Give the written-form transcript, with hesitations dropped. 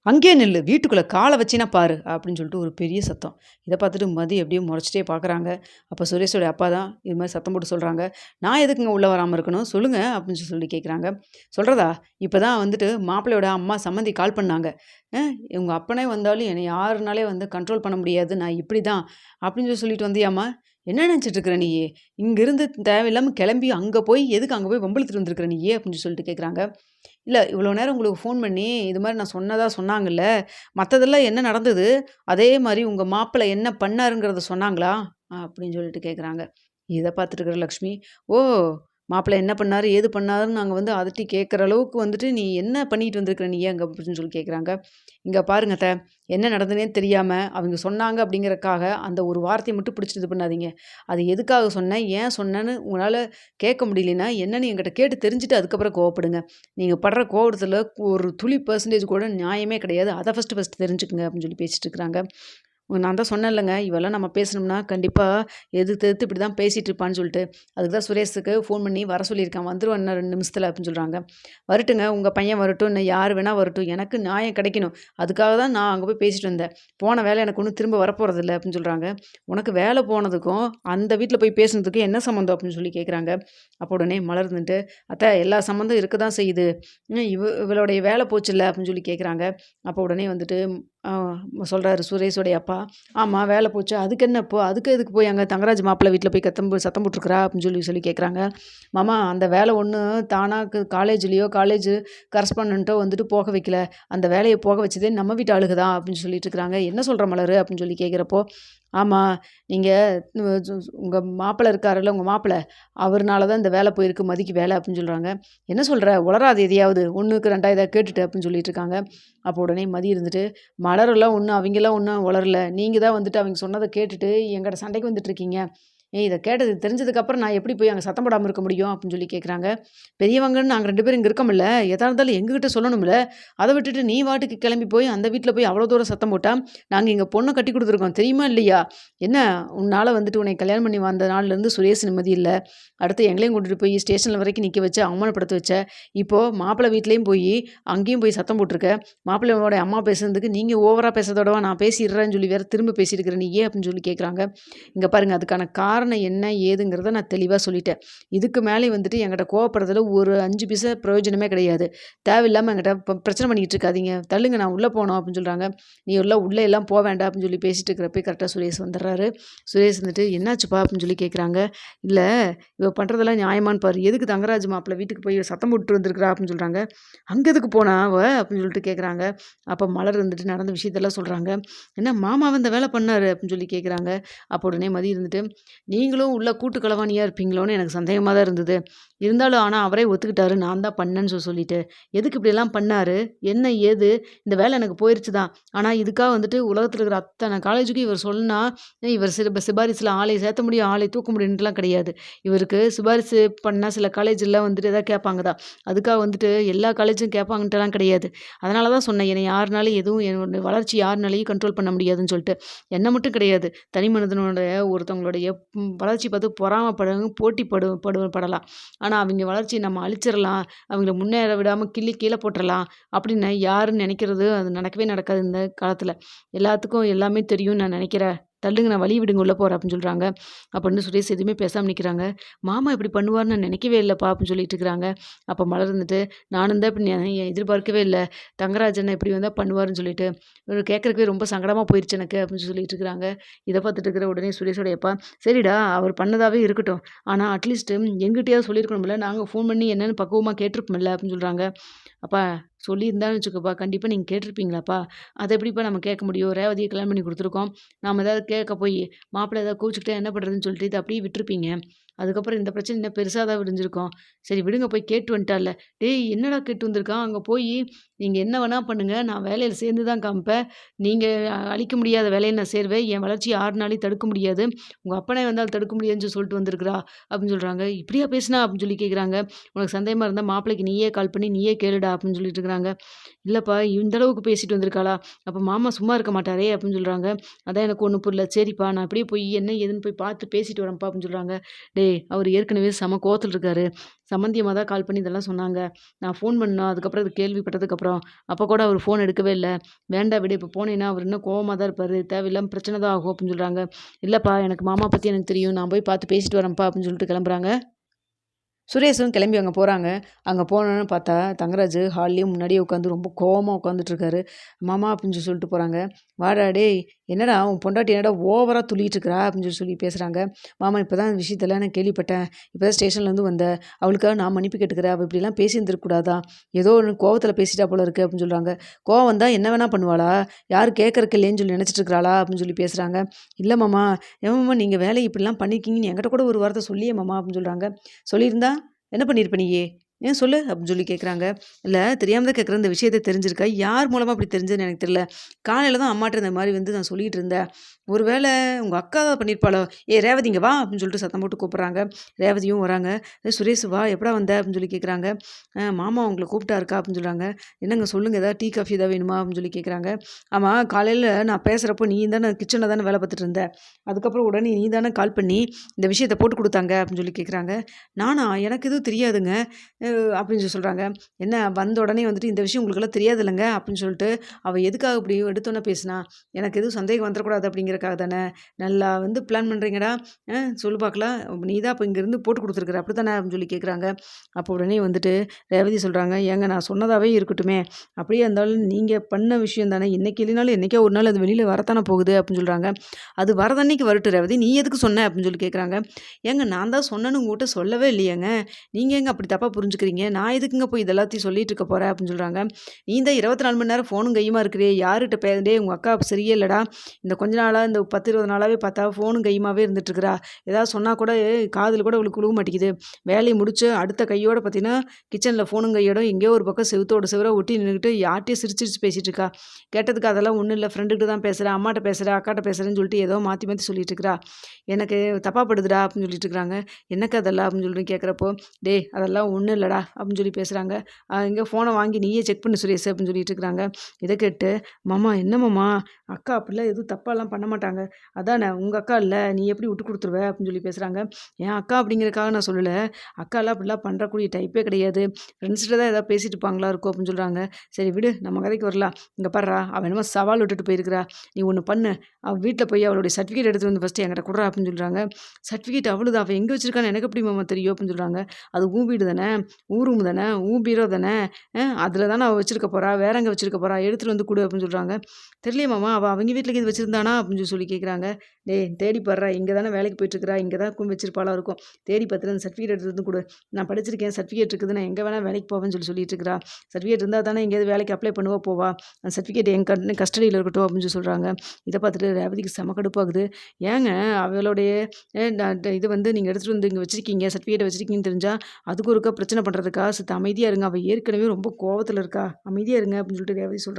அங்கேயே நில்லு! வீட்டுக்குள்ள கால வச்சீன்னா பாரு! அப்படின்னு சொல்லிட்டு ஒரு பெரிய சத்தம். இத பார்த்துட்டு மதி அப்படியே முறைச்சிட்டே பார்க்குறாங்க. அப்ப சுரேஷோட அப்பா தான் இது மாரி சத்தம் போட்டு சொல்றாங்க. "நான் எதுக்குங்க உள்ள வராம இருக்கணும்? சொல்லுங்க" அப்படின்னு சொல்லி கேட்குறாங்க. "சொல்றதா? இப்ப தான் வந்துட்டு மாப்பிள்ளையோட அம்மா சம்மந்தி கால் பண்ணாங்க. அ உங்க அப்பனே வந்தாலும் என்னை யாருனாலே வந்து கண்ட்ரோல் பண்ண முடியாது. நான் இப்படிதான்" அப்படின்னு சொல்லிட்டு வந்தியாம்மா? என்ன நினைச்சிட்டு இருக்கிற நீயி? இங்கிருந்து தேவையில்லாம கிளம்பி அங்க போய் எதுக்கு அங்க போய் வம்பிழுத்துட்டு வந்திருக்கிற நீயி? அப்படின்னு சொல்லிட்டு கேட்குறாங்க. இல்ல, இவ்வளோ நேரம் உங்களுக்கு ஃபோன் பண்ணி, இது மாரி நான் சொன்னதா சொன்னாங்கல்ல. மத்ததெல்லாம் என்ன நடந்தது? அதே மாரி உங்க மாப்பிள என்ன பண்ணாருங்கிறத சொன்னாங்களா? அப்படின்னு சொல்லிட்டு கேட்குறாங்க. இத பார்த்துட்டு இருக்கிற லக்ஷ்மி, ஓ! மாப்பிள என்ன பண்ணாரு? ஏது பண்ணாருன்னு நாங்க வந்து அதட்டி கேட்குற அளவுக்கு வந்துட்டு, நீ என்ன பண்ணிட்டு வந்திருக்கிற நீ அங்க? அப்படின்னு சொல்லி கேட்குறாங்க. இங்க பாருங்க அத்த, என்ன நடந்ததுன்னே தெரியாம, அவங்க சொன்னாங்க அப்படிங்கிறக்காக, அந்த ஒரு வார்த்தைய மட்டும் பிடிச்சுட்டு இது பண்ணாதீங்க. அது எதுக்காக சொன்னேன்? ஏன் சொன்னேன்னு உங்களால கேட்க முடியலன்னா, என்னன்னு என்கிட்ட கேட்டு தெரிஞ்சுட்டு அதுக்கப்புறம் கோவப்படுங்க. நீங்க படுற கோவத்துல ஒரு துளி பெர்சன்டேஜ் கூட நியாயமே கிடையாது. அத ஃபர்ஸ்ட்டு தெரிஞ்சுக்கங்க அப்படின்னு சொல்லி பேசிட்டு இருக்கிறாங்க. நான் தான் சொன்னேன்லங்க, இவெல்லாம் நம்ம பேசணும்னா கண்டிப்பா எதிர்த்து எதிர்த்து இப்படி தான் பேசிட்டு இருப்பான்னு சொல்லிட்டு. அதுக்கு தான் சுரேஷுக்கு ஃபோன் பண்ணி வர சொல்லியிருக்கேன். வந்துருவான் இன்னும் 2 நிமிஷத்துல அப்படின்னு சொல்றாங்க. வரட்டுங்க, உங்க பையன் வரட்டும், இன்னும் யார் வேணா வரட்டும். எனக்கு நியாயம் கிடைக்கணும். அதுக்காக தான் நான் அங்க போய் பேசிட்டு வந்தேன். போன வேலை எனக்கு ஒண்ணும் திரும்ப வரப்போறதில்ல அப்படின்னு சொல்றாங்க. உனக்கு வேலை போனதுக்கும், அந்த வீட்ல போய் பேசுனதுக்கும் என்ன சம்மந்தம் அப்படின்னு சொல்லி கேட்குறாங்க. அப்போ உடனே மலர் இருந்துட்டு, "அத்த எல்லா சம்மந்தம் இருக்க தான் செய்யுது. இவளுடைய வேலை போச்சுல்ல" அப்படின்னு சொல்லி கேட்குறாங்க. அப்போ உடனே வந்துட்டு ஆ சொல்றாரு சுரேஷோடைய அப்பா. "ஆமா வேல போச்சு. அதுக்கு என்ன இப்போ? அதுக்கு எதுக்கு போய் அங்க தங்கராஜ் மாப்பிள்ளை வீட்ல போய் சத்தம் போட்டுருக்கிறா?" அப்படின்னு சொல்லி சொல்லி கேட்குறாங்க. "மாமா அந்த வேலை ஒண்ணும் தானா காலேஜ்லயோ, காலேஜ் கரஸ்பாண்டன்ட்டோ வந்துட்டு போக வைக்கல. அந்த வேலைய போக வச்சதே நம்ம வீட்டு ஆளுக தான்" அப்படின்னு சொல்லிட்டு இருக்கிறாங்க. "என்ன சொல்ற மலரு?" அப்படின்னு சொல்லி கேட்கிறப்போ, "ஆமா நீங்க உங்க மாப்பிள்ளை இருக்காருல்ல, உங்க மாப்பிள்ளை அவருனால தான் இந்த வேலை போயிருக்கு மதிக்கு வேலை" அப்படின்னு சொல்றாங்க. "என்ன சொல்ற? உளறாத எதையாவது. 1க்கு 2 இத கேட்டுட்டு" அப்படின்னு சொல்லிட்டு இருக்காங்க. அப்போ உடனே மதி இருந்துட்டு மலரெல்லாம் ஒண்ணும் அவைங்கலாம் ஒண்ணும் உளறல. நீங்க தான் வந்துட்டு அவைங்க சொன்னத கேட்டுட்டு என்கிட்ட சண்டைக்கு வந்துட்டுருக்கீங்க. ஏய் இத கேட்டது தெரிஞ்சதுக்கப்புறம் நான் எப்படி போய் அங்க சத்தம் போடாம இருக்க முடியும்? அப்படின்னு சொல்லி கேட்குறாங்க. பெரியவங்கன்னு நாங்க 2 பேரும் இங்க இருக்கோம்ல. எதா இருந்தாலும் எங்ககிட்ட சொல்லணும்ல. அத விட்டுட்டு நீ பாட்டுக்கு கிளம்பி போய் அந்த வீட்ல போய் அவ்வளோ தூரம் சத்தம் போட்டா, நாங்க இங்க பொண்ண கட்டி குடுத்துருக்கோம். தெரியுமா இல்லையா? என்ன உன்னால வந்துட்டு உன்னை கல்யாணம் பண்ணி வந்த நாள்லேருந்து சுரேஷ் நிம்மதி இல்ல. அடுத்து எங்களையும் கூட்டிட்டு போய் ஸ்டேஷன்ல வரைக்கும் நிக்க வச்சு அவமானப்படுத்த வச்ச. இப்போ மாப்பிள வீட்லயும் போயி, அங்கேயும் போய் சத்தம் போட்டுருக்க. மாப்பிள்ளையோட அம்மா பேசுனதுக்கு நீங்க ஓவரா பேசுறதோடவா நான் பேசிடுறேன்னு சொல்லி வேற திரும்ப பேசிட்டு இருக்கிற நீ ஏன் அப்படின்னு சொல்லி கேட்குறாங்க. இங்க பாருங்க அதுக்கான காரணம் என்ன ஏதுங்கிறத நான் தெளிவா சொல்லிட்டேன். இதுக்கு மேலே வந்துட்டு என்கிட்ட கோவப்படுறதுல ஒரு 5 பைசா பிரயோஜனமே கிடையாது. தேவையில்லாம என்கிட்ட பிரச்சனை பண்ணிக்கிட்டு இருக்காதீங்க. தள்ளுங்க நான் உள்ள போணும் அப்படின்னு சொல்றாங்க. நீ உள்ள எல்லாம் போ வேண்டாம் அப்படின்னு சொல்லி பேசிட்டு இருக்கிறப்ப கரெக்ட்டா சுரேஷ் வந்துடுறாரு. சுரேஷ் வந்துட்டு என்னாச்சுப்பா அப்படின்னு சொல்லி கேட்குறாங்க. இல்ல இவ பண்றதெல்லாம் நியாயமான்னு பாரு. எதுக்கு தங்கராஜ் மாப்பிள்ளை வீட்டுக்கு போய் சத்தம் போட்டுட்டு வந்திருக்கிறா அப்படின்னு சொல்றாங்க. அங்க எதுக்கு போனா அவ அப்படின்னு சொல்லிட்டு கேட்குறாங்க. அப்ப மலர் வந்துட்டு நடந்த விஷயத்தெல்லாம் சொல்றாங்க. "என்ன மாமாவா இந்த வேலை பண்ணாரு?" அப்படின்னு சொல்லி கேட்குறாங்க. அப்போ உடனே மதி இருந்துட்டு, "நீங்களும் உள்ள கூட்டு களவாணியா இருப்பீங்களோன்னு எனக்கு சந்தேகமா தான் இருந்தது. இருந்தாலும் ஆனா அவரே ஒத்துக்கிட்டாரு. நான் தான் பண்ணேன்னு சொல்லிட்டு. எதுக்கு இப்படியெல்லாம் பண்ணாரு? என்ன ஏது? இந்த வேலை எனக்கு போயிருச்சு தான். ஆனா இதுக்காக வந்துட்டு உலகத்துல இருக்கிற அத்தன காலேஜுக்கும் இவர் சொன்னா, இவர் சிபாரிசுல ஆளை சேர்த்த முடியும், ஆளை தூக்க முடியும்ன்ட்டுலாம் கிடையாது. இவருக்கு சிபாரிசு பண்ணா சில காலேஜ்ல வந்துட்டு ஏதாவது கேட்பாங்க தான். அதுக்காக வந்துட்டு எல்லா காலேஜும் கேட்பாங்கன்ட்டுலாம் கிடையாது. அதனால தான் சொன்னேன். என்னை யாருனாலயும் எதுவும் என்னோட வளர்ச்சி யாருனாலயும் கண்ட்ரோல் பண்ண முடியாதுன்னு சொல்லிட்டு. என்ன மட்டும் கிடையாது. தனி மனிதனோட ஒருத்தவங்களுடைய வளர்ச்சி பார்த்து பொறாமப்படவும், போட்டி படலாம். ஆனா அவிங்க வளர்ச்சிய நம்ம அழிச்சிறலாம். அவங்கள முன்னேற விடாம கிள்ளி கீழ போட்டுறலாம். அப்படின்னு யாருன்னு நெனைக்கிறது அது நடக்கவே நடக்காது இந்த காலத்துல. எல்லாத்துக்கும் எல்லாமே தெரியும்னு நான் நெனைக்கிறேன். தள்ளுங்க நான் வழி விடுங்க உள்ள போறேன் அப்படின்னு சொல்றாங்க. அப்படின்னு சுரேஷ் எதுவுமே பேசாம நிக்கிறாங்க. மாமா இப்படி பண்ணுவாருன்னு நான் நினைக்கவே இல்லப்பா அப்படின்னு சொல்லிட்டு இருக்கிறாங்க. அப்ப மலர் இருந்துட்டு, நானும் தான் இப்படி எதிர்பார்க்கவே இல்ல. தங்கராஜ் அண்ணன் இப்படி வந்தா பண்ணுவாருன்னு சொல்லிட்டு. கேட்கறக்கவே ரொம்ப சங்கடமா போயிருச்சு எனக்கு அப்படின்னு சொல்லிட்டு இருக்கிறாங்க. இத பார்த்துட்டு இருக்கிற உடனே சுரேஷோட அப்பா, சரிடா அவர் பண்ணதாவே இருக்கட்டும். ஆனா அட்லீஸ்ட் எங்கிட்டயாவது சொல்லியிருக்கணும்ல. நாங்க ஃபோன் பண்ணி என்னன்னு பக்குவமா கேட்டுருப்போம்ல அப்படின்னு சொல்றாங்க. அப்பா சொல்லியிருந்தான்னு வச்சுக்கோப்பா, கண்டிப்பா நீங்க கேட்டுருப்பீங்களாப்பா? அத எப்படிப்பா நம்ம கேட்க முடியும்? ரேவதிய கல்யாணம் பண்ணி குடுத்துருக்கோம். நாம ஏதாவது கேட்க போயி, மாப்பிள்ளை ஏதாவது கோவிச்சுக்கிட்டா என்ன பண்றதுன்னு சொல்லிட்டு இத அப்படியே விட்டுருப்பீங்க. அதுக்கப்புறம் இந்த பிரச்சனை இன்னும் பெருசா தான் விரிஞ்சிருக்கும். சரி விடுங்க போய் கேட்டு வந்துட்டால்ல. டேய் என்னடா கேட்டு வந்திருக்கான்? அங்க போயி நீங்க என்ன வேணா பண்ணுங்க. நான் வேலையில சேர்ந்து தான் காமிப்பேன். நீங்க அழிக்க முடியாத வேலைய நான் சேருவேன். என் வளர்ச்சிய யாருனாலயும் தடுக்க முடியாது. உங்க அப்பனே வந்தாலும் தடுக்க முடியாதுன்னு சொல்லிட்டு வந்திருக்கிறா. அப்படின்னு சொல்றாங்க. இப்படியா பேசினா? அப்படின்னு சொல்லி கேட்குறாங்க. உனக்கு சந்தேகமா இருந்தா மாப்பிள்ளைக்கு நீயே கால் பண்ணி நீயே கேளுடா அப்படின்னு சொல்லிட்டு இருக்கிறாங்க. இல்லப்பா இந்த அளவுக்கு பேசிட்டு வந்திருக்காளா? அப்ப மாமா சும்மா இருக்க மாட்டாரே அப்படின்னு சொல்றாங்க. அதான் எனக்கு ஒண்ணும் புரியல. சரிப்பா நான் அப்படியே போய் என்ன ஏதுன்னு போய் பார்த்து பேசிட்டு வரேன்ப்பா அப்படின்னு சொல்றாங்க. "டேய் அவரு ஏற்கனவே செம கோவத்துல இருக்காரு. சம்மந்தி அம்மா தான் கால் பண்ணி இதெல்லாம் சொன்னாங்க. நான் ஃபோன் பண்ணோம். அதுக்கப்புறம் இது கேள்விப்பட்டதுக்கப்புறம், அப்ப கூட அவரு ஃபோன் எடுக்கவே இல்ல. வேண்டாம் விடு. இப்ப போனேன்னா அவரு இன்னும் கோவமா தான் இருப்பாரு. தேவையில்லாம பிரச்சனை தான் ஆகும்" அப்படின்னு சொல்றாங்க. "இல்லப்பா எனக்கு மாமா பத்தி எனக்கு தெரியும். நான் போய் பார்த்து பேசிட்டு வரேன்ப்பா" அப்படின்னு சொல்லிட்டு கிளம்புறாங்க. சுரேஷும் கிளம்பி அங்க போறாங்க. அங்க போனோனே பார்த்தா, தங்கராஜு ஹால்லயே முன்னாடியே உட்காந்து ரொம்ப கோவமா உட்காந்துட்டுருக்காரு. மாமா அப்படின்னு சொல்லிட்டு போறாங்க. "வாடா டேய்! என்னடா உன் பொண்டாட்டி என்னடா ஓவரா துள்ளிட்டு இருக்கிறா?" அப்படின்னு சொல்லி பேசுறாங்க. "மாமா இப்பதான் இந்த விஷயத்தெல்லாம் நான் கேள்விப்பட்டேன். இப்பதான் ஸ்டேஷன்லேருந்து வந்தேன். அவளுக்காக நான் மன்னிப்பு கேட்டுக்கிறேன். அவ இப்படிலாம் பேசியிருந்திருக்க கூடாதா? ஏதோ ஒண்ணு கோவத்துல பேசிட்டா போல இருக்கு" அப்படின்னு சொல்றாங்க. "கோவம் வந்தா என்ன வேணா பண்ணுவாளா? யாரும் கேட்கறக்கு இல்லையேன்னு சொல்லி நினைச்சிட்டு இருக்கிறாளா?" அப்படின்னு சொல்லி பேசுறாங்க. "இல்ல மாமா, ஏன் மாமா நீங்க வேலைய இப்படிலாம் பண்ணியிருக்கீங்கன்னு என்கிட்ட கூட ஒரு வார்த்தை சொல்லியே மாமா" அப்படின்னு சொல்றாங்க. "சொல்லியிருந்தா என்ன பண்ணியிருப்ப நீயி? ஏன் சொல்லு?" அப்படின்னு சொல்லி கேட்குறாங்க. "இல்ல தெரியாம தான் கேட்குறேன். இந்த விஷயத்த தெரிஞ்சிருக்கா? யார் மூலமா அப்படி தெரிஞ்சதுன்னு எனக்கு தெரியல. காலையில தான் அம்மாட்ட இந்த மாரி வந்து நான் சொல்லிட்டு இருந்தேன். ஒரு வேள உங்க அக்கா தான் பண்ணியிருப்பாளோ? ஏய் ரேவதி இங்க வா" அப்படின்னு சொல்லிட்டு சத்தம் போட்டு கூப்பிடுறாங்க. ரேவதியும் வராங்க. சுரேஷ் வா எப்படா வந்த?" அப்படின்னு சொல்லி கேட்குறாங்க. மாமா உங்கள கூப்பிட்டாருக்கா" அப்படின்னு சொல்றாங்க. "என்னங்க சொல்லுங்க ஏதாவது டீ, காஃபி ஏதாவது வேணுமா?" அப்படின்னு சொல்லி கேட்குறாங்க. "ஆமா காலையில நான் பேசுறப்போ நீ தானே கிச்சன்ல தானே வேலை பார்த்துட்டு இருந்த. அதுக்கப்புறம் உடனே நீ தானே கால் பண்ணி இந்த விஷயத்த போட்டு குடுத்தாங்க" அப்படின்னு சொல்லி கேட்குறாங்க. "நானா? எனக்கு எதுவும் தெரியாதுங்க." அ அப்படின்னு சொல்லி சொல்றாங்க. "என்ன வந்த உடனே வந்துட்டு இந்த விஷயம் உங்களுக்கெல்லாம் தெரியாதுல்லங்க?" அப்படின்னு சொல்லிட்டு, "அவ எதுக்காக இப்படி எடுத்தோனே பேசினா? எனக்கு எதுவும் சந்தேகம் வந்துரக்கூடாது அப்படிங்கிறக்காக தானே. நல்லா வந்து பிளான் பண்றீங்கடா. சொல்லு பார்க்கலாம். நீ தான் அப்ப இங்கேருந்து போட்டு குடுத்துருக்குற அப்படித்தானே?" அப்படின்னு சொல்லி கேட்குறாங்க. அப்போ உடனே வந்துட்டு ரேவதி சொல்றாங்க, "ஏங்க நான் சொன்னதாவே இருக்கட்டுமே. அப்படியே இருந்தாலும் நீங்க பண்ண விஷயம் தானே. இன்னைக்கு இல்லைனாலும் என்னைக்கோ ஒரு நாள் அது வெளியில வரத்தானே போகுது" அப்படின்னு சொல்றாங்க. "அது வரதன்னைக்கு வரட்டும் ரேவதி. நீ எதுக்கு சொன்ன?" அப்படின்னு சொல்லி கேட்குறாங்க. "ஏங்க நான் தான் சொன்னேன்னு உங்ககிட்ட சொல்லவே இல்லையேங்க. நீங்க ஏங்க அப்படி தப்பா புரிஞ்சுக்கிறீங்க? நான் எதுக்குங்க போய் இது எல்லாத்தையும் சொல்லிட்டு இருக்க போறேன்?" அப்படின்னு சொல்றாங்க. "நீ தான் 24 மணி நேரம் ஃபோனும் கையுமா இருக்கிறியே! யார்கிட்ட டேய் உங்க அக்கா சரியே இல்லடா. இந்த கொஞ்ச நாளா இந்த 10, 20 நாளாவே பார்த்தா ஃபோனும் கையுமாவே இருந்துட்டு இருக்கிறா. ஏதாவது சொன்னா கூட காதுல கூட அவளுக்கு விழுக மாட்டேங்குது. வேலைய முடிச்சு அடுத்த கையோட பார்த்தீங்கன்னா, கிச்சன்ல ஃபோனும் கையோட எங்கேயோ ஒரு பக்கம் செவுத்தோட செவுரா ஒட்டி நின்னுகிட்டு யார்ட்டயோ சிரிச்சு சிரிச்சு பேசிட்டு இருக்கா. கேட்டதுக்கு அதெல்லாம் ஒண்ணும் இல்ல. ஃப்ரெண்டுகிட்ட தான் பேசுறேன், அம்மாட்ட பேசுறேன், அக்காட்ட பேசுறேன்னு சொல்லிட்டு ஏதோ மாத்தி மாத்தி சொல்லிட்டு இருக்கிறா. எனக்கு தப்பா படுதுடா" அப்படின்னு சொல்லிட்டு இருக்கிறாங்க. "என்னக்கா அதெல்லாம்?" அப்படின்னு சொல்லி கேட்குறப்போ, "டேய் அதெல்லாம் ஒண்ணும் இல்லடா" அப்படின்னு சொல்லி பேசுறாங்க. "எங்க ஃபோன வாங்கி நீயே செக் பண்ணு சுரேஷ்" அப்படின்னு சொல்லிட்டு இருக்கிறாங்க. இத கேட்டு, "மாமா என்ன மாமா? அக்கா அப்படிலாம் எதுவும் தப்பாலாம் பண்ண மாட்டாங்க. அதானே உங்க அக்கா இல்ல. நீ எப்படி விட்டு குடுத்துருவ?" அப்படின்னு சொல்லி பேசுறாங்க. என் அக்கா அப்படிங்கிறதுக்காக நான் சொல்லல. அக்காலாம் அப்படிலாம் பண்றக்கூடிய டைப்பே கிடையாது. ஃப்ரெண்ட்ஸ்ட்ட தான் ஏதாவது பேசிட்டு இருப்பாங்களா இருக்கும் அப்படின்னு சொல்றாங்க. "சரி விடு நம்ம கதைக்கு வரலாம். இங்க பார்றா, அவ என்னமோ சவால் விட்டுட்டு போயிருக்கிறா. நீ ஒண்ணு பண்ணு. அவ வீட்ல போய் அவளுடைய சர்டிஃபிகேட் எடுத்துட்டு வந்து ஃபர்ஸ்ட்டு என்கிட்ட குட்றா" அப்படின்னு சொல்றாங்க. "சர்டிஃபிகேட் அவளுதா? அவ எங்க வச்சிருக்கான்னு எனக்கு எப்படி மாமா தெரியும்?" அப்படின்னு சொல்றாங்க. "அது உன் வீடு தானே, உன் ரூம் தானே, உன் பீரோ தானே, அதில தானே அவ வச்சிருக்க போறா. வேற எங்க வச்சிருக்க போறா? எடுத்துட்டு வந்து குடு" அப்படின்னு சொல்றாங்க. "தெரியலையே மாமா, அவ அவைங்க வீட்ல கீது வச்சிருந்தானா?" அப்படின்னு சொல்லி கேட்குறாங்க. "டேய் தேடி பாருடா, இங்க தானே வேலைக்கு போயிட்டுருக்கிறா. இங்க தான் வச்சிருப்பாளா இருக்கும். தேடி பார்த்துட்டு அந்த சர்டிஃபிகேட் எடுத்துட்டு வந்து குடு. நான் படிச்சிருக்கேன், சர்டிஃபிகேட் இருக்குது. நான் எங்க வேணா வேலைக்கு போவேன்னு" சொல்லிட்டு இருக்கிறா. "சர்டிஃபிகேட் இருந்தா தானே எங்கேயாவது வேலைக்கு அப்ளை பண்ணுவா, போவா. அந்த சர்டிஃபிகேட் என் கஸ்டடியில இருக்கட்டும்" அப்படின்னு சொல்லி சொல்றாங்க. இத பார்த்துட்டு ரேவதிக்கு செம கடுப்பாகுது. "ஏங்க அவளுடைய இது வந்து நீங்க எடுத்துட்டு வந்து இங்க வச்சிருக்கீங்க, சர்டிஃபிகேட்ட வச்சிருக்கீங்கன்னு தெரிஞ்சா, அதுக்கு ஒருக்கா பிரச்சனை பண்றதுக்கா? அமைதியா இருங்க. அவ ஏற்கனவே ரொம்ப கோவத்துல இருக்கா. அமைதியா இருங்க" அப்படின்னு சொல்லிட்டு ரேவதி சொல்றாங்க.